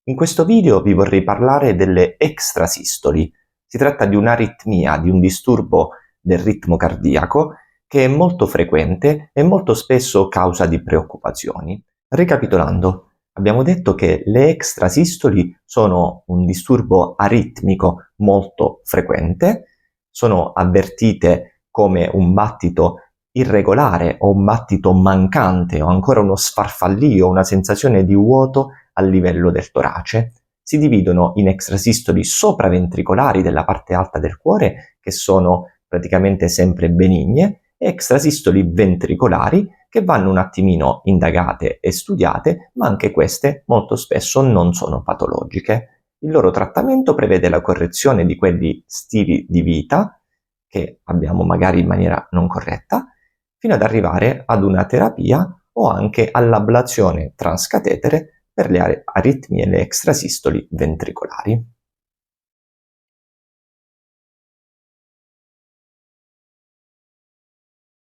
In questo video vi vorrei parlare delle extrasistoli. Si tratta di un'aritmia, di un disturbo del ritmo cardiaco che è molto frequente e molto spesso causa di preoccupazioni. Ricapitolando, abbiamo detto che le extrasistoli sono un disturbo aritmico molto frequente, sono avvertite come un battito irregolare o un battito mancante o ancora uno sfarfallio, una sensazione di vuoto a livello del torace. Si dividono in extrasistoli sopraventricolari della parte alta del cuore, che sono praticamente sempre benigne, e extrasistoli ventricolari che vanno un attimino indagate e studiate, ma anche queste molto spesso non sono patologiche. Il loro trattamento prevede la correzione di quegli stili di vita che abbiamo magari in maniera non corretta, fino ad arrivare ad una terapia o anche all'ablazione transcatetere per le aritmie e le extrasistoli ventricolari.